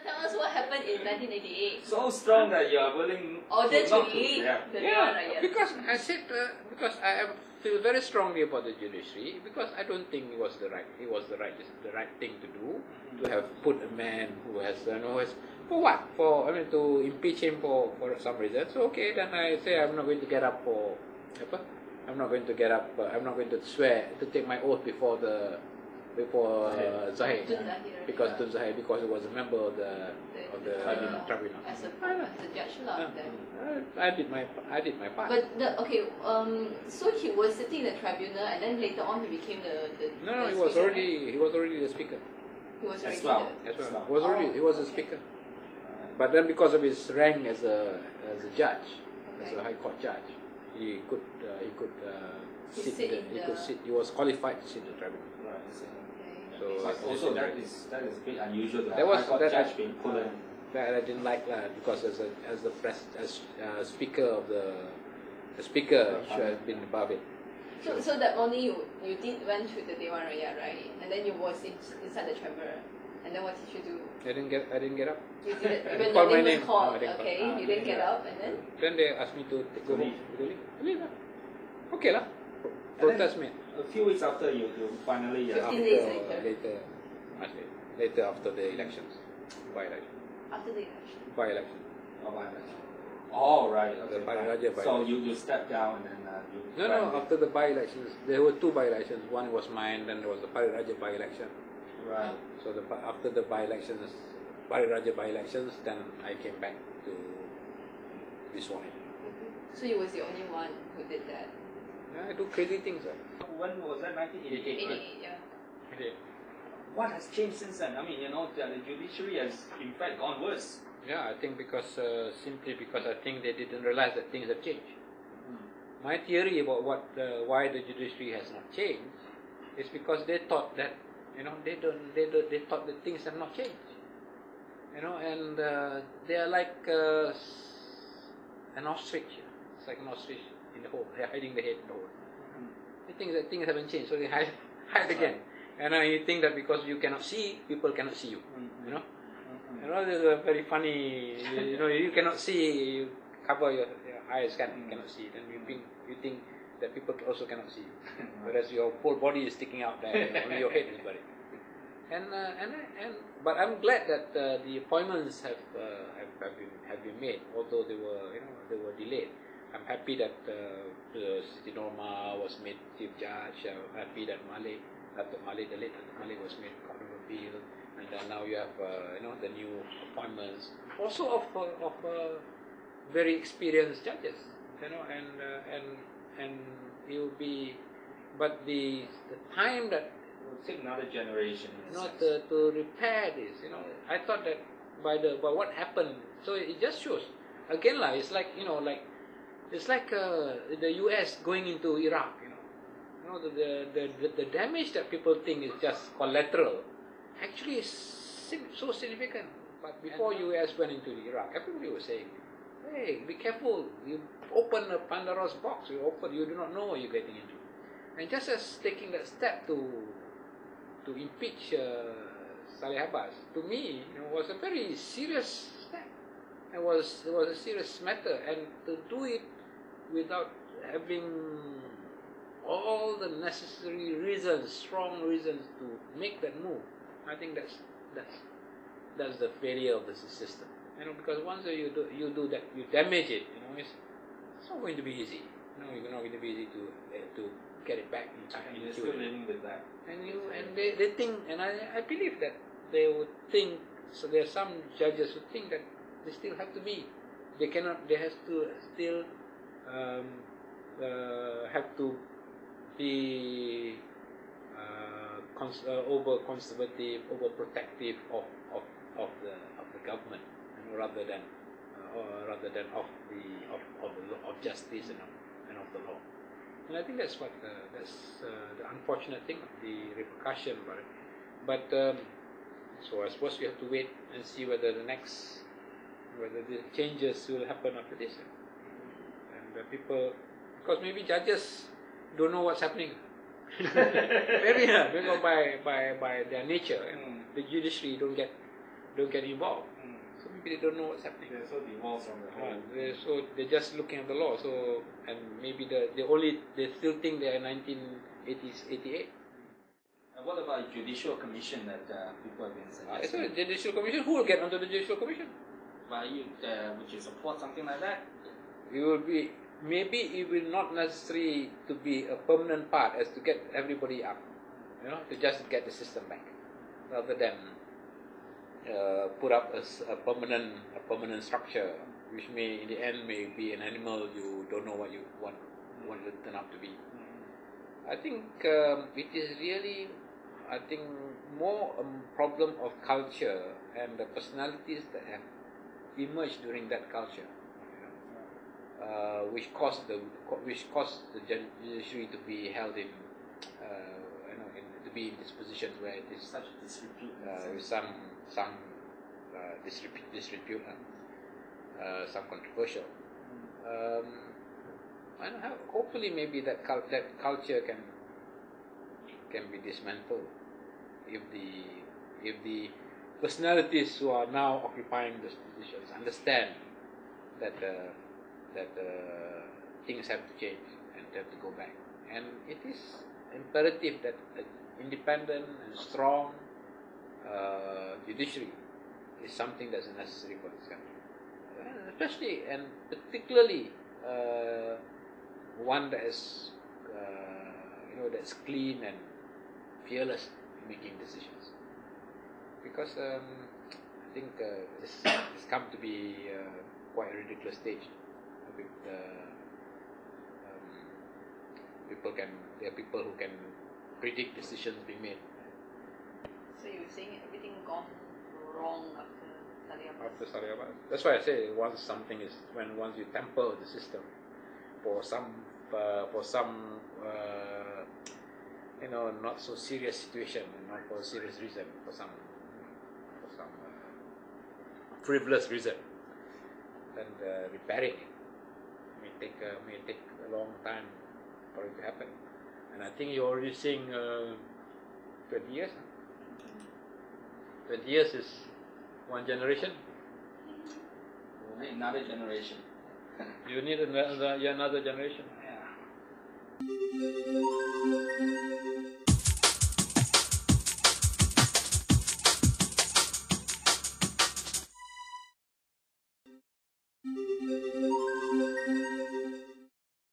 tell us what happened in 1988. So strong that you are willing Order not to leave the Yeah, Dewan Rakyat. because I said because I feel very strongly about the judiciary, because I don't think it was the right thing to do, to have put a man who has for what, for to impeach him for some reason. So okay, then I say I'm not going to get up for I'm not going to get up. I'm not going to swear to take my oath before Zahir, because Tun Zahir, because he was a member of the tribunal. As a judge lah. I did my part. But so he was sitting in the tribunal, and then later on he became the No, he the was speaker, already right? he was already the speaker. He was As already well. He was a speaker. But then because of his rank as a judge, as a high court judge, he could sit. He was qualified to sit in the tribunal. So But also that is a bit unusual to have That was- high court that- judge being put in. that I didn't like that, because as speaker of the speaker should have been above it. So that morning you did went to the Dewan Rakyat, right? And then you was inside the chamber. And then what did you do? I didn't get up. You did it when Call your my name was name. called. No, I didn't call. Okay, you didn't get up, and then Then they asked me to go home. Leave lah. Okay lah. And then Protest me. A few weeks after you finally 15 days Later after the elections, by-election. after the election. By-election. Oh, right. The Okay, Pariraja fine. So by-election. you stepped down and then you No, after the by-elections, there were two by-elections. One was mine, then there was the Pariraja by-election. Right. So after the by-elections, Pariraja by-elections, then I came back to be sworn in. So you was the only one who did that. Yeah, I do crazy things. When was that? 1988. 88, yeah. What has changed since then? I mean, the judiciary has in fact gone worse. Yeah, I think simply because I think they didn't realize that things have changed. My theory about why the judiciary has not changed is because they thought that they thought that things have not changed. And they are like an ostrich. It's like an ostrich in the hole. They're hiding the head in the hole. They think that things haven't changed, so they hide again. And you think that because you cannot see, people cannot see you. This is a very funny. You cannot see. You cover your eyes, cannot see. Then you think that people also cannot see you, whereas your whole body is sticking out there. Only your head is buried. But I'm glad that the appointments have been made, although they were delayed. I'm happy that Siti Norma was made chief judge. I'm happy that the late Datuk Malik was made court of appeal, and then now you have the new appointments, also of very experienced judges, and it will be, but the time that It will take another generation. to repair this. I thought that by what happened, so it just shows again it's like it's like the US going into Iraq. The damage that people think is just collateral actually is so significant. But before US went into Iraq, everybody was saying, "Hey, be careful! You open a Pandora's box. You do not know what you're getting into." And just as taking that step to impeach Saleh Abbas, to me, was a very serious step. It was a serious matter, and to do it without having all the necessary reasons, strong reasons to make that move, I think that's the failure of the system. Because once you do that, you damage it. It's not going to be easy. It's not going to be easy to get it back in time. And you're still living with that. And they think, and I believe that they would think. So there are some judges who think that they still have to be. They cannot. They have to still have to be over conservative, over protective of the government, rather than of justice and of the law. And I think that's the unfortunate thing, the repercussion about it. But so I suppose we have to wait and see whether the changes will happen after this. And people, because maybe judges don't know what's happening. Maybe by their nature, the judiciary don't get involved. maybe they don't know what's happening. They're so divorced from the whole. They're just looking at the law. So, and maybe they still think they are 1980s, 88. And what about judicial commission that people have been suggesting? So the judicial commission, who will get onto the judicial commission? Would you support something like that? It will be, maybe it will not necessarily to be a permanent part as to get everybody up, to just get the system back, rather than put up a permanent structure, which may in the end may be an animal you don't know what you want to turn out to be. I think it is really, more a problem of culture and the personalities that have emerged during that culture, which caused the judiciary to be held in, to be in this position where it is Such disrepute. with some disrepute and some controversial. And hopefully maybe that culture can be dismantled if the personalities who are now occupying those positions understand that things have to change and have to go back. And it is imperative that an independent and strong judiciary is something that's necessary for this country, especially and particularly one that is that's clean and fearless in making decisions. Because I think it's come to be quite a ridiculous stage. There are people who can predict decisions being made. So you're saying everything gone wrong after Shahrir Abdul? That's why I say once you temper the system for some not so serious situation, not for a serious reason, for some frivolous reason, then repairing it may take a long time for it to happen. And I think you're already seeing 20 years. 20 years is one generation. We'll need another generation. You need another generation.